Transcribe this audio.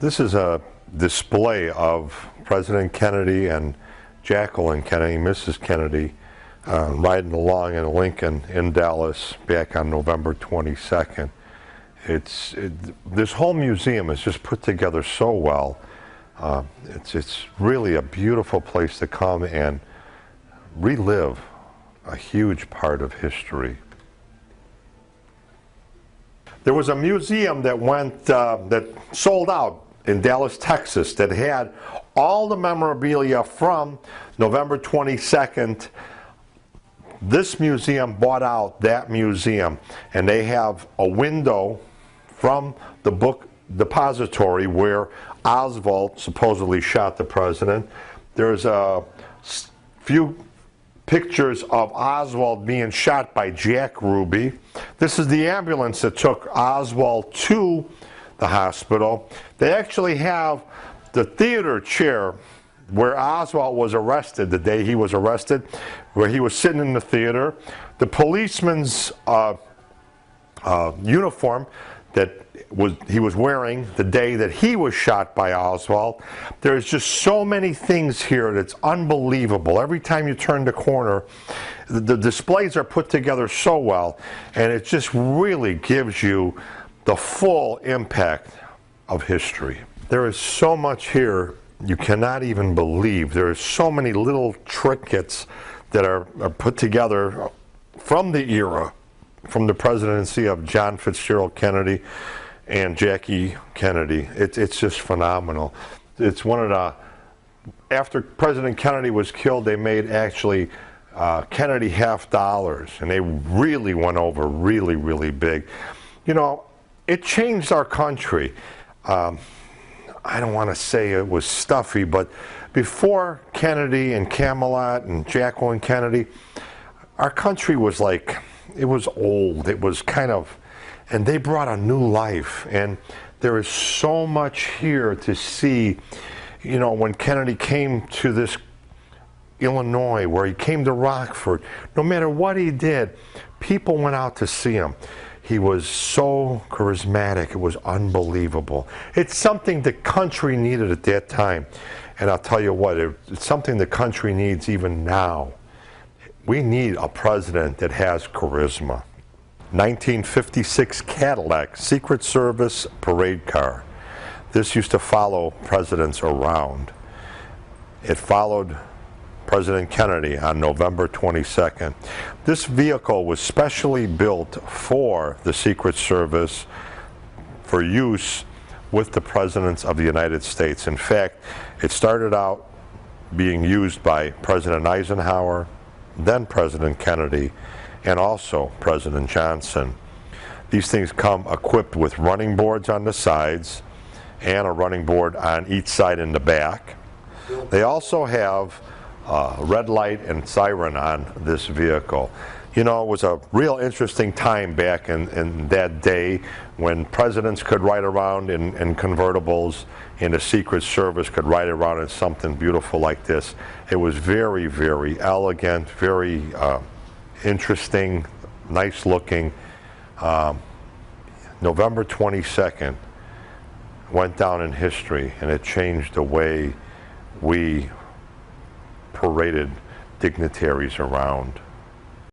This is a display of President Kennedy and Jacqueline Kennedy, Mrs. Kennedy, riding along in Lincoln in Dallas back on November 22nd. This whole museum is just put together so well. It's really a beautiful place to come and relive a huge part of history. There was a museum that sold out in Dallas, Texas, that had all the memorabilia from November 22nd. This museum bought out that museum, and they have a window from the book depository where Oswald supposedly shot the president. There's a few pictures of Oswald being shot by Jack Ruby. This is the ambulance that took Oswald to the hospital. They actually have the theater chair where Oswald was arrested, the day he was arrested, where he was sitting in the theater. The policeman's uniform that he was wearing the day that he was shot by Oswald. There's just so many things here that's unbelievable. Every time you turn the corner, the displays are put together so well, and it just really gives you the full impact of history. There is so much here you cannot even believe. There are so many little trinkets that are put together from the era, from the presidency of John Fitzgerald Kennedy and Jackie Kennedy. It's just phenomenal. It's one of the, after President Kennedy was killed, they made actually Kennedy half dollars, and they really went over really, really big. You know, it changed our country. I don't want to say it was stuffy, but before Kennedy and Camelot and Jacqueline Kennedy, our country was like, it was old. It was kind of, and they brought a new life. And there is so much here to see. You know, when Kennedy came to this Illinois, where he came to Rockford, no matter what he did, people went out to see him. He was so charismatic. It was unbelievable. It's something the country needed at that time. And I'll tell you what, it's something the country needs even now. We need a president that has charisma. 1956 Cadillac Secret Service parade car. This used to follow presidents around. It followed President Kennedy on November 22nd. This vehicle was specially built for the Secret Service for use with the presidents of the United States. In fact, it started out being used by President Eisenhower, then President Kennedy, and also President Johnson. These things come equipped with running boards on the sides and a running board on each side in the back. They also have red light and siren on this vehicle. You know, it was a real interesting time back in that day when presidents could ride around in convertibles, and the Secret Service could ride around in something beautiful like this. It was very, very elegant, very interesting, nice looking. November 22nd went down in history, and it changed the way we paraded dignitaries around.